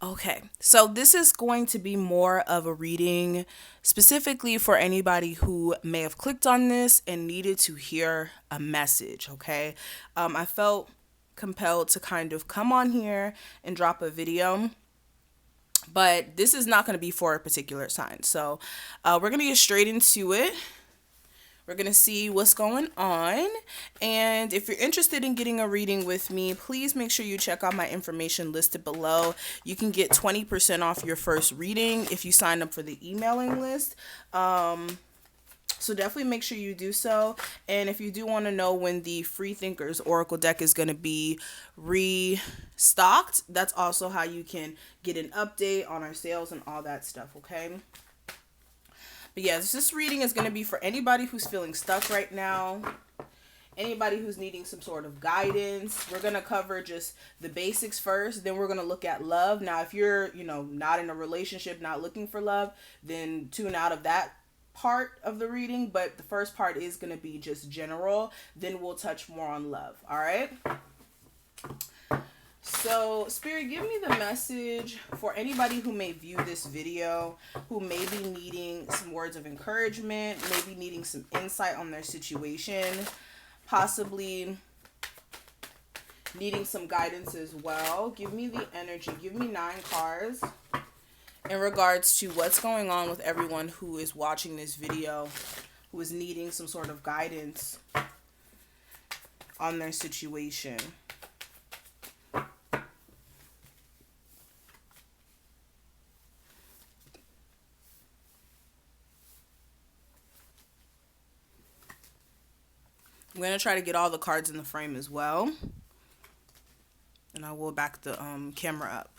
Okay, so this is going to be more of a reading specifically for anybody who may have clicked on this and needed to hear a message. Okay, I felt compelled to kind of come on here and drop a video, but this is not going to be for a particular sign. So we're going to get straight into it. We're going to see what's going on. And if you're interested in getting a reading with me, please make sure you check out my information listed below. You can get 20% off your first reading if you sign up for the emailing list. So definitely make sure you do so. And if you do want to know when the Free Thinkers Oracle deck is going to be restocked, that's also how you can get an update on our sales and all that stuff, okay? But yes, this reading is going to be for anybody who's feeling stuck right now, anybody who's needing some sort of guidance. We're going to cover just the basics first, then we're going to look at love. Now, if you're, not in a relationship, not looking for love, then tune out of that part of the reading, but the first part is going to be just general. Then we'll touch more on love. All right? So, Spirit, give me the message for anybody who may view this video, who may be needing some words of encouragement, maybe needing some insight on their situation, possibly needing some guidance as well. Give me the energy. Give me 9 cards in regards to what's going on with everyone who is watching this video, who is needing some sort of guidance on their situation. I'm going to try to get all the cards in the frame as well. And I will back the camera up.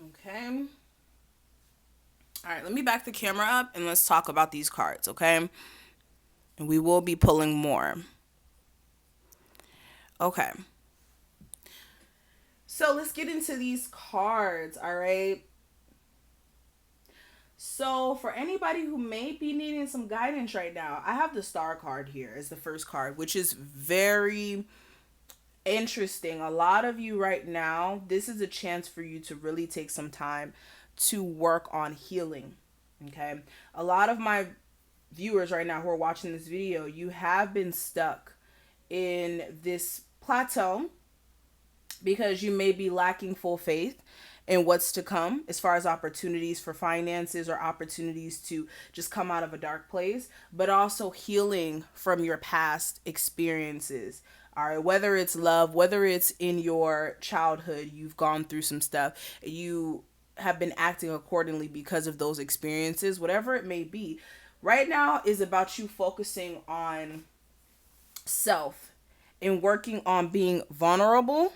Okay. All right, let me back the camera up and let's talk about these cards, okay? And we will be pulling more. Okay. So let's get into these cards, all right? So for anybody who may be needing some guidance right now, I have the Star card here as the first card, which is very interesting. A lot of you right now, this is a chance for you to really take some time to work on healing, okay? A lot of my viewers right now who are watching this video, you have been stuck in this plateau because you may be lacking full faith in what's to come as far as opportunities for finances or opportunities to just come out of a dark place, but also healing from your past experiences. All right, whether it's love, whether it's in your childhood, you've gone through some stuff, you have been acting accordingly because of those experiences, whatever it may be. Right now is about you focusing on self and working on being vulnerable.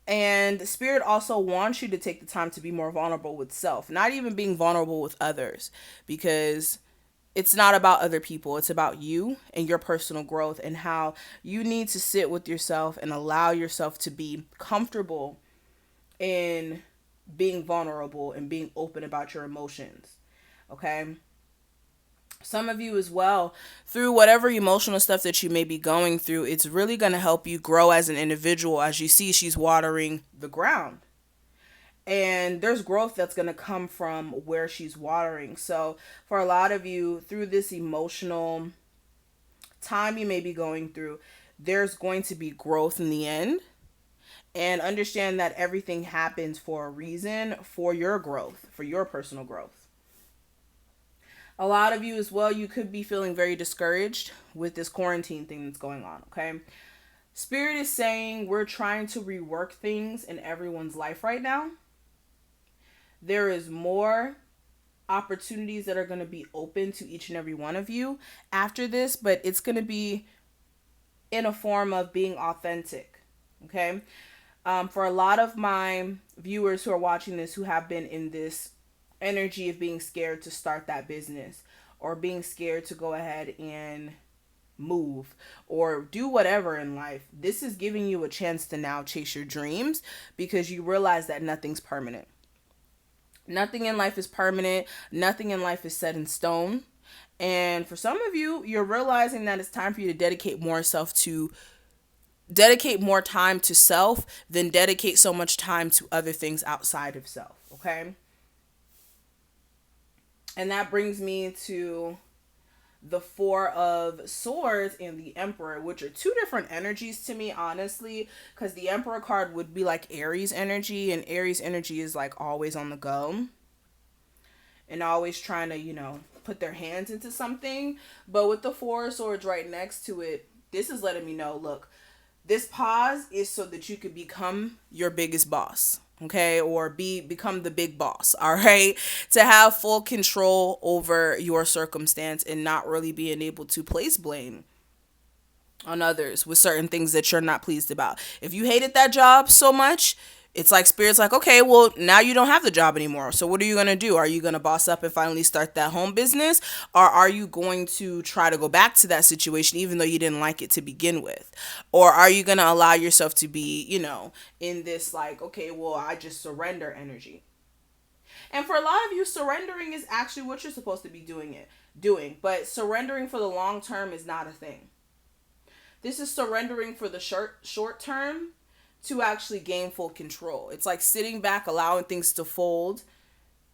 And Spirit also wants you to take the time to be more vulnerable with self, not even being vulnerable with others, because it's not about other people. It's about you and your personal growth and how you need to sit with yourself and allow yourself to be comfortable in being vulnerable and being open about your emotions. Okay? Some of you as well, through whatever emotional stuff that you may be going through, it's really going to help you grow as an individual. As you see, she's watering the ground. And there's growth that's going to come from where she's watering. So for a lot of you, through this emotional time you may be going through, there's going to be growth in the end. And understand that everything happens for a reason, for your growth, for your personal growth. A lot of you as well, you could be feeling very discouraged with this quarantine thing that's going on, okay? Spirit is saying we're trying to rework things in everyone's life right now. There is more opportunities that are going to be open to each and every one of you after this, but it's going to be in a form of being authentic, okay? For a lot of my viewers who are watching this who have been in this energy of being scared to start that business or being scared to go ahead and move or do whatever in life, this is giving you a chance to now chase your dreams because you realize that nothing's permanent. Nothing in life is permanent. Nothing in life is set in stone. And for some of you, you're realizing that it's time for you to dedicate more time to self than dedicate so much time to other things outside of self. Okay. And that brings me to the Four of Swords and the Emperor, which are two different energies to me, honestly, because the Emperor card would be like Aries energy, and Aries energy is like always on the go and always trying to, put their hands into something. But with the Four of Swords right next to it, this is letting me know, look, this pause is so that you could become your biggest boss, okay, or become the big boss, all right, to have full control over your circumstance and not really being able to place blame on others with certain things that you're not pleased about. If you hated that job so much, it's like Spirit's like, okay, well, now you don't have the job anymore. So what are you going to do? Are you going to boss up and finally start that home business? Or are you going to try to go back to that situation even though you didn't like it to begin with? Or are you going to allow yourself to be, in this like, okay, well, I just surrender energy. And for a lot of you, surrendering is actually what you're supposed to be doing. But surrendering for the long term is not a thing. This is surrendering for the short term to actually gain full control. It's like sitting back, allowing things to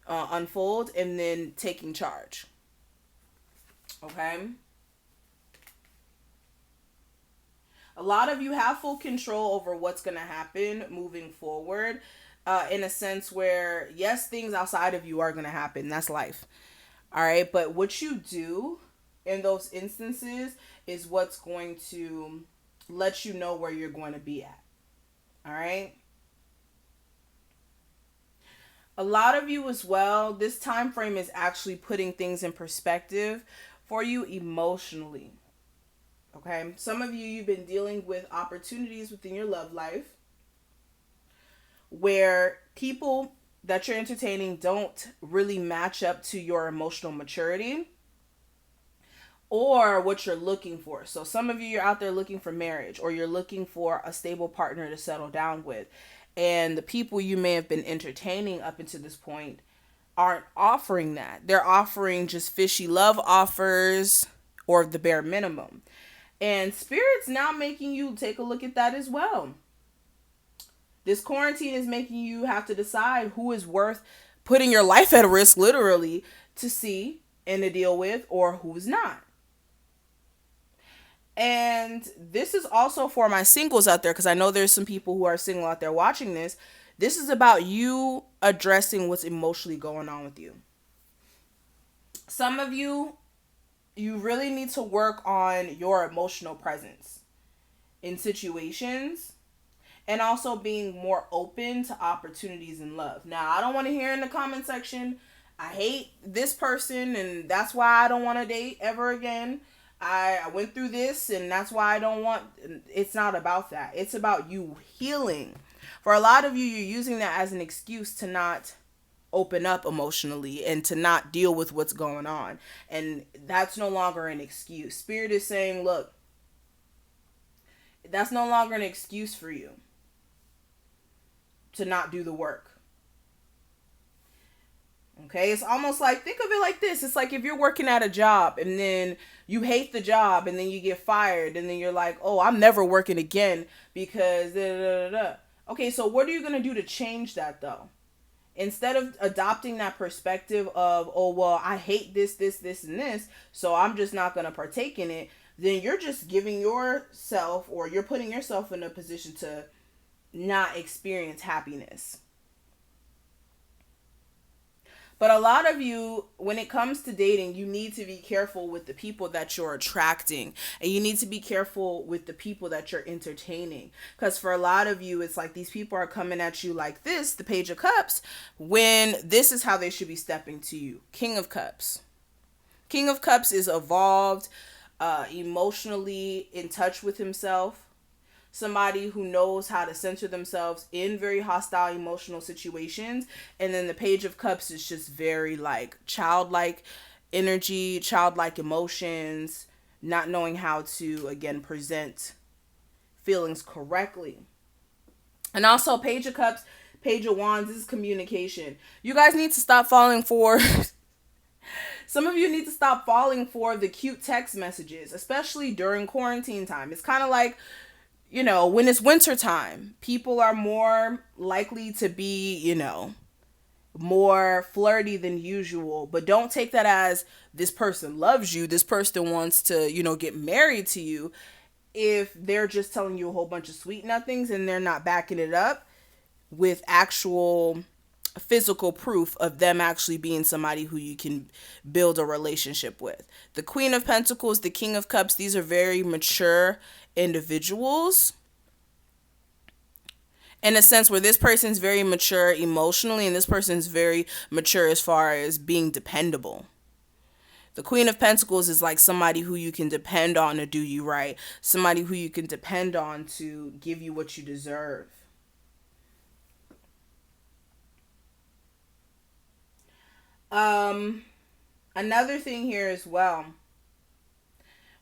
unfold, and then taking charge. Okay? A lot of you have full control over what's going to happen moving forward, in a sense where, yes, things outside of you are going to happen. That's life. All right? But what you do in those instances is what's going to let you know where you're going to be at. All right. A lot of you as well, this time frame is actually putting things in perspective for you emotionally. Okay. Some of you, you've been dealing with opportunities within your love life where people that you're entertaining don't really match up to your emotional maturity or what you're looking for. So some of you, you're out there looking for marriage, or you're looking for a stable partner to settle down with. And the people you may have been entertaining up until this point aren't offering that. They're offering just fishy love offers or the bare minimum. And Spirit's now making you take a look at that as well. This quarantine is making you have to decide who is worth putting your life at risk, literally, to see and to deal with, or who's not. And this is also for my singles out there, because I know there's some people who are single out there watching this. This is about you addressing what's emotionally going on with you. Some of you, you really need to work on your emotional presence in situations, and also being more open to opportunities in love. Now, I don't want to hear in the comment section, I hate this person and that's why I don't want to date ever again. I went through this and that's why I don't want. It's not about that. It's about you healing. For a lot of you, you're using that as an excuse to not open up emotionally and to not deal with what's going on. And that's no longer an excuse. Spirit is saying, look, that's no longer an excuse for you to not do the work. Okay, it's almost like, think of it like this. It's like if you're working at a job and then you hate the job and then you get fired and then you're like, oh, I'm never working again because da da da da. Okay, so what are you going to do to change that though? Instead of adopting that perspective of, oh, well, I hate this, and this, so I'm just not going to partake in it, then you're just giving yourself, or you're putting yourself in a position to not experience happiness. But a lot of you, when it comes to dating, you need to be careful with the people that you're attracting. And you need to be careful with the people that you're entertaining. Because for a lot of you, it's like these people are coming at you like this, the Page of Cups, when this is how they should be stepping to you. King of Cups. King of Cups is evolved, emotionally in touch with himself. Somebody who knows how to center themselves in very hostile emotional situations. And then the Page of Cups is just very like childlike energy, childlike emotions, not knowing how to, again, present feelings correctly. And also Page of Cups, Page of Wands, this is communication. You guys need to stop falling for Some of you need to stop falling for the cute text messages, especially during quarantine time. It's kind of like, when it's winter time, people are more likely to be, more flirty than usual. But don't take that as this person loves you, this person wants to, get married to you. If they're just telling you a whole bunch of sweet nothings and they're not backing it up with actual physical proof of them actually being somebody who you can build a relationship with. The Queen of Pentacles, the King of Cups, these are very mature individuals, in a sense where this person's very mature emotionally and this person's very mature as far as being dependable. The Queen of Pentacles is like somebody who you can depend on to do you right, somebody who you can depend on to give you what you deserve. Another thing here as well.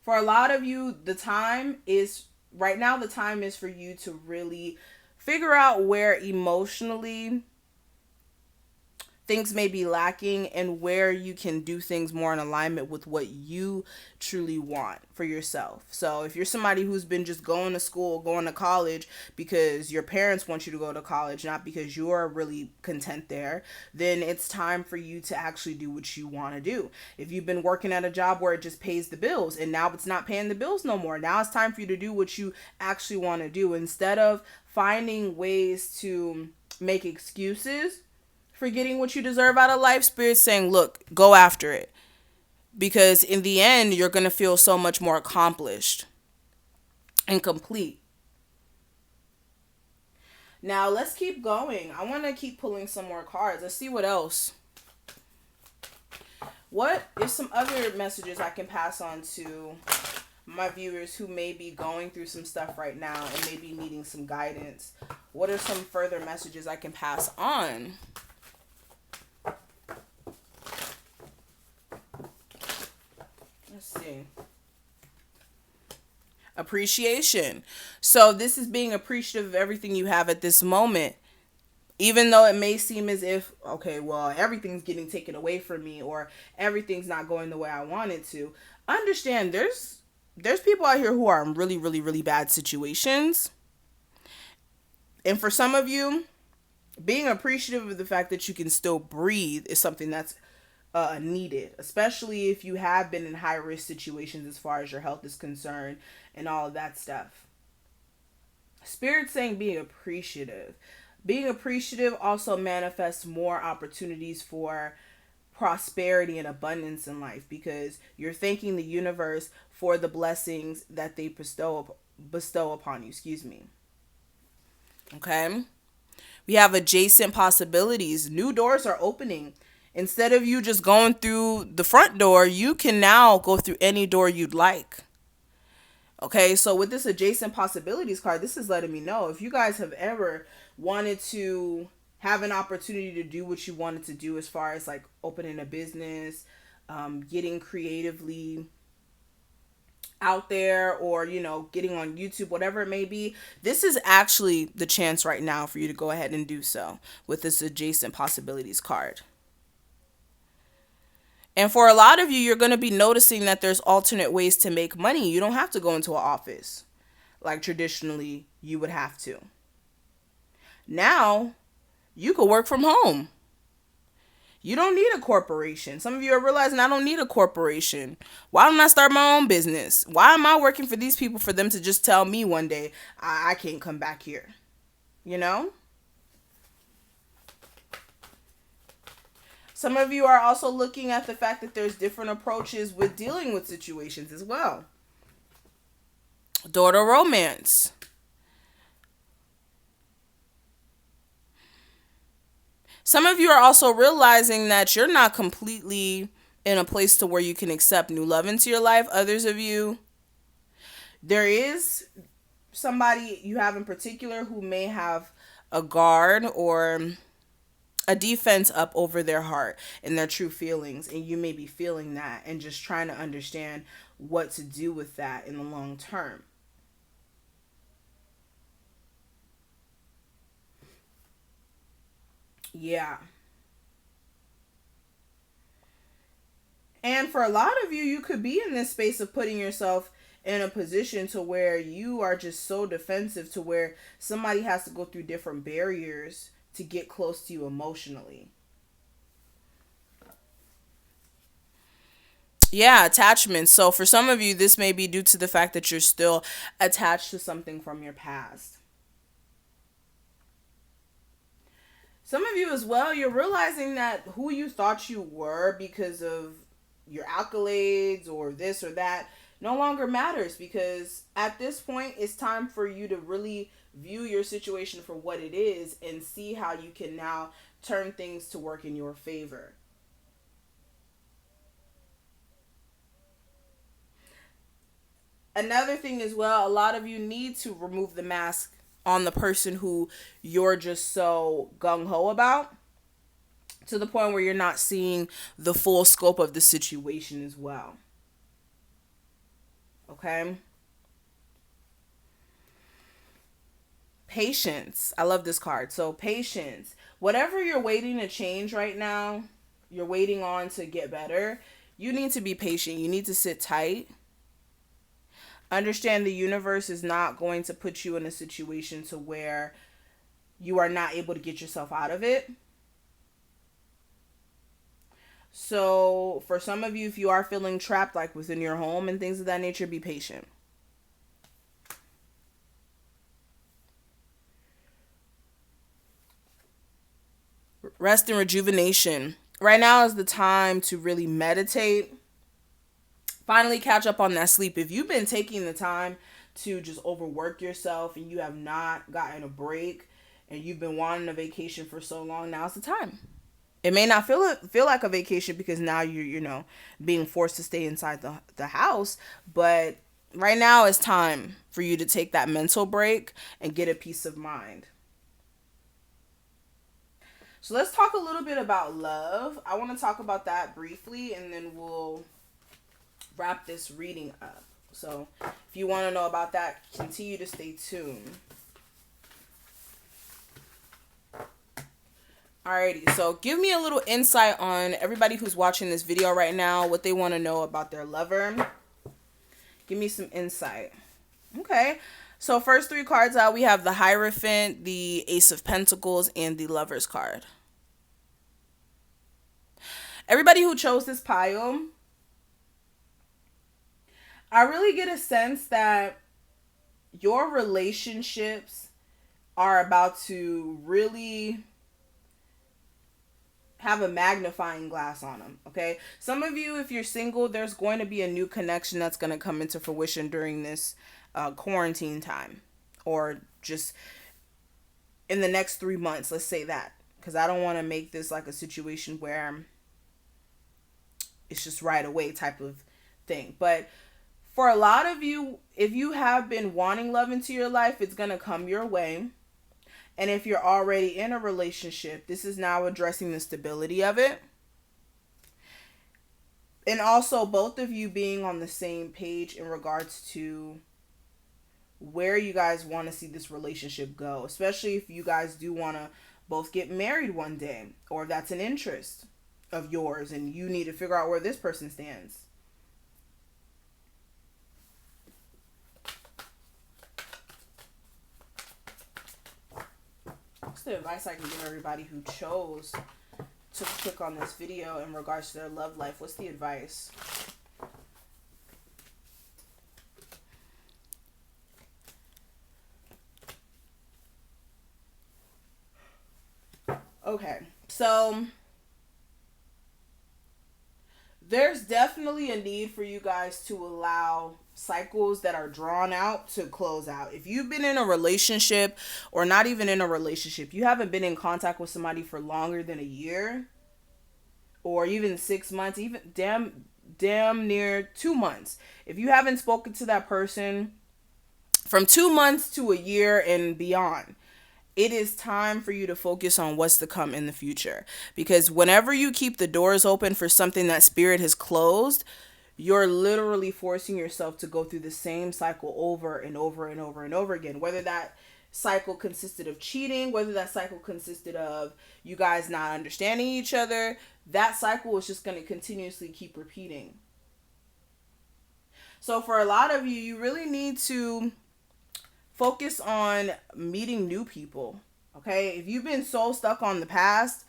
For a lot of you, the time is right now, the time is for you to really figure out where emotionally things may be lacking and where you can do things more in alignment with what you truly want for yourself. So if you're somebody who's been just going to school, going to college because your parents want you to go to college, not because you're really content there, then it's time for you to actually do what you want to do. If you've been working at a job where it just pays the bills and now it's not paying the bills no more, now it's time for you to do what you actually want to do. Instead of finding ways to make excuses for getting what you deserve out of life, Spirit's saying, look, go after it. Because in the end, you're going to feel so much more accomplished and complete. Now, let's keep going. I want to keep pulling some more cards. Let's see what else. What is some other messages I can pass on to my viewers who may be going through some stuff right now and maybe needing some guidance? What are some further messages I can pass on? Let's see. Appreciation. So this is being appreciative of everything you have at this moment. Even though it may seem as if, okay, well, everything's getting taken away from me or everything's not going the way I want it to. Understand there's people out here who are in really, really, really bad situations. And for some of you, being appreciative of the fact that you can still breathe is something that's needed, especially if you have been in high risk situations as far as your health is concerned and all of that stuff. Spirit's saying being appreciative. Being appreciative also manifests more opportunities for prosperity and abundance in life because you're thanking the universe for the blessings that they bestow upon you. Excuse me. Okay. We have adjacent possibilities. New doors are opening. Instead of you just going through the front door, you can now go through any door you'd like. Okay, so with this adjacent possibilities card, this is letting me know if you guys have ever wanted to have an opportunity to do what you wanted to do as far as like opening a business, getting creatively out there, or getting on YouTube, whatever it may be, this is actually the chance right now for you to go ahead and do so with this adjacent possibilities card. And for a lot of you, you're going to be noticing that there's alternate ways to make money. You don't have to go into an office like traditionally you would have to. Now, you could work from home. You don't need a corporation. Some of you are realizing I don't need a corporation. Why don't I start my own business? Why am I working for these people for them to just tell me one day I can't come back here? Some of you are also looking at the fact that there's different approaches with dealing with situations as well. Daughter romance. Some of you are also realizing that you're not completely in a place to where you can accept new love into your life. Others of you, there is somebody you have in particular who may have a guard or a defense up over their heart and their true feelings, and you may be feeling that and just trying to understand what to do with that in the long term. Yeah. And for a lot of you, you could be in this space of putting yourself in a position to where you are just so defensive to where somebody has to go through different barriers to get close to you emotionally. Yeah, attachment. So for some of you, this may be due to the fact that you're still attached to something from your past. Some of you as well, you're realizing that who you thought you were because of your accolades or this or that no longer matters, because at this point it's time for you to really view your situation for what it is and see how you can now turn things to work in your favor. Another thing as well, a lot of you need to remove the mask on the person who you're just so gung ho about, to the point where you're not seeing the full scope of the situation as well. Okay? Patience. I love this card. So, patience. Whatever you're waiting to change right now, you're waiting on to get better, you need to be patient. You need to sit tight. Understand the universe is not going to put you in a situation to where you are not able to get yourself out of it. So for some of you, if you are feeling trapped like within your home and things of that nature, be patient. Rest and rejuvenation. Right now is the time to really meditate. Finally catch up on that sleep. If you've been taking the time to just overwork yourself and you have not gotten a break and you've been wanting a vacation for so long, now's the time. It may not feel like a vacation because now you're being forced to stay inside the house, but right now it's time for you to take that mental break and get a peace of mind. So let's talk a little bit about love. I want to talk about that briefly and then we'll wrap this reading up. So if you want to know about that, continue to stay tuned. Alrighty, so give me a little insight on everybody who's watching this video right now, what they want to know about their lover. Give me some insight. Okay, so first three cards out, we have the Hierophant, the Ace of Pentacles, and the Lover's card. Everybody who chose this pile, I really get a sense that your relationships are about to really have a magnifying glass on them. Okay, some of you, if you're single, there's going to be a new connection that's going to come into fruition during this quarantine time, or just in the next 3 months, let's say that, because I don't want to make this like a situation where it's just right away type of thing. But for a lot of you, if you have been wanting love into your life, it's going to come your way. And if you're already in a relationship, this is now addressing the stability of it. And also both of you being on the same page in regards to where you guys want to see this relationship go. Especially if you guys do want to both get married one day, or if that's an interest of yours and you need to figure out where this person stands. What's the advice I can give everybody who chose to click on this video in regards to their love life? What's the advice? Okay, so there's definitely a need for you guys to allow cycles that are drawn out to close out. If you've been in a relationship, or not even in a relationship, you haven't been in contact with somebody for longer than a year, or even 6 months, even damn near 2 months. If you haven't spoken to that person from 2 months to a year and beyond, it is time for you to focus on what's to come in the future. Because whenever you keep the doors open for something that spirit has closed, you're literally forcing yourself to go through the same cycle over and over and over and over again. Whether that cycle consisted of cheating, whether that cycle consisted of you guys not understanding each other, that cycle is just going to continuously keep repeating. So for a lot of you, you really need to focus on meeting new people. Okay? If you've been so stuck on the past,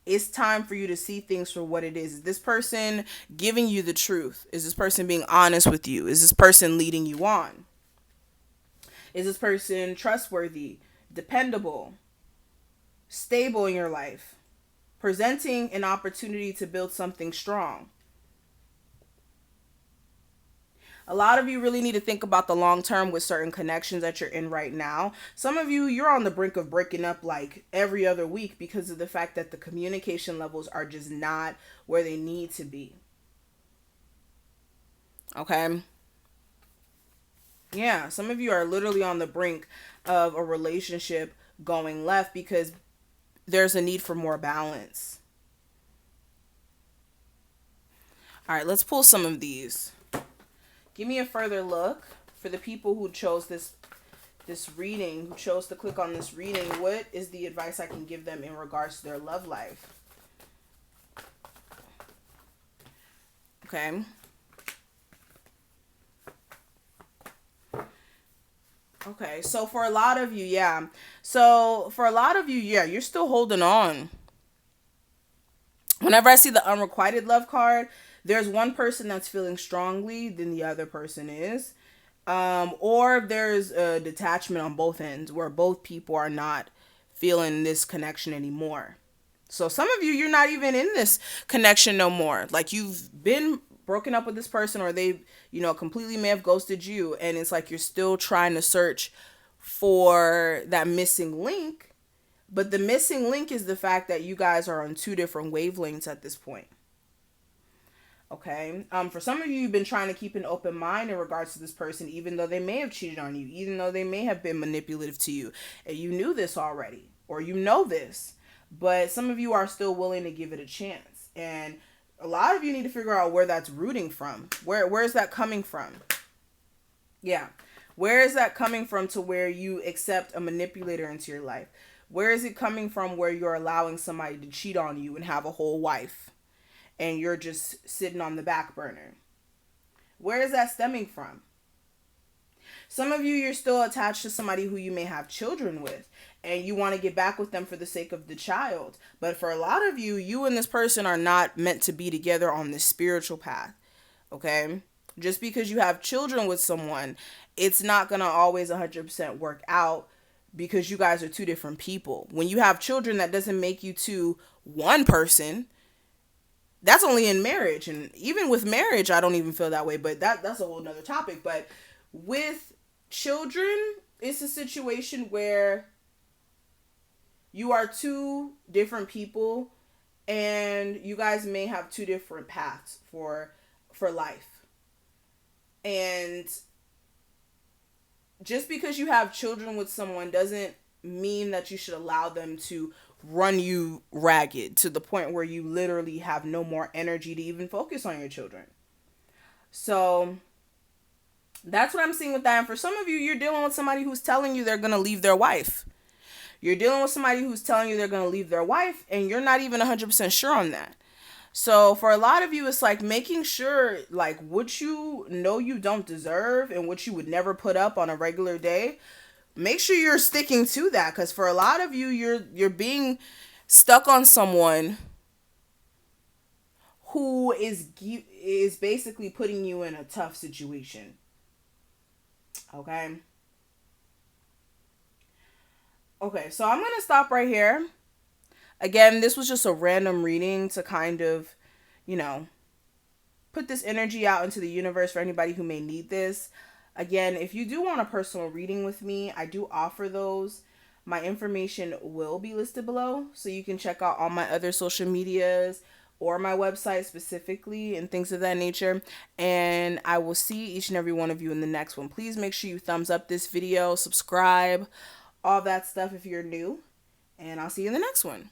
it's time for you to see things for what it is. Is this person giving you the truth? Is this person being honest with you? Is this person leading you on? Is this person trustworthy, dependable, stable in your life, presenting an opportunity to build something strong? A lot of you really need to think about the long term with certain connections that you're in right now. Some of you, you're on the brink of breaking up like every other week because of the fact that the communication levels are just not where they need to be. Okay? Yeah, some of you are literally on the brink of a relationship going left because there's a need for more balance. All right, let's pull some of these. Give me a further look for the people who chose this reading, who chose to click on this reading. What is the advice I can give them in regards to their love life? Okay. Okay, so for a lot of you, yeah. So for a lot of you, yeah, you're still holding on. Whenever I see the unrequited love card, there's one person that's feeling strongly than the other person is. Or there's a detachment on both ends where both people are not feeling this connection anymore. So some of you, you're not even in this connection no more. Like you've been broken up with this person, or they, completely may have ghosted you. And it's like you're still trying to search for that missing link. But the missing link is the fact that you guys are on two different wavelengths at this point. Okay. For some of you, you've been trying to keep an open mind in regards to this person, even though they may have cheated on you, even though they may have been manipulative to you, and you knew this already, or you know this, but some of you are still willing to give it a chance. And a lot of you need to figure out where that's rooting from. Where is that coming from? Yeah. Where is that coming from to where you accept a manipulator into your life? Where is it coming from where you're allowing somebody to cheat on you and have a whole wife? And you're just sitting on the back burner? Where is that stemming from? Some of you, you're still attached to somebody who you may have children with, and you want to get back with them for the sake of the child. But for a lot of you, you and this person are not meant to be together on this spiritual path. Okay? Just because you have children with someone, it's not going to always 100% work out because you guys are two different people. When you have children, that doesn't make you two one person. That's only in marriage. And even with marriage, I don't even feel that way. But that's a whole nother topic. But with children, it's a situation where you are two different people and you guys may have two different paths for life. And just because you have children with someone doesn't mean that you should allow them to run you ragged to the point where you literally have no more energy to even focus on your children. So that's what I'm seeing with that. And for some of you, you're dealing with somebody who's telling you they're going to leave their wife. You're dealing with somebody who's telling you they're going to leave their wife, and you're not even 100% sure on that. So for a lot of you, it's like making sure, like, what you know you don't deserve and what you would never put up on a regular day, make sure you're sticking to that. Because for a lot of you, you're being stuck on someone who is basically putting you in a tough situation. Okay. Okay, so I'm going to stop right here. Again, this was just a random reading to kind of, put this energy out into the universe for anybody who may need this. Again, if you do want a personal reading with me, I do offer those. My information will be listed below, so you can check out all my other social medias or my website specifically and things of that nature. And I will see each and every one of you in the next one. Please make sure you thumbs up this video, subscribe, all that stuff if you're new. And I'll see you in the next one.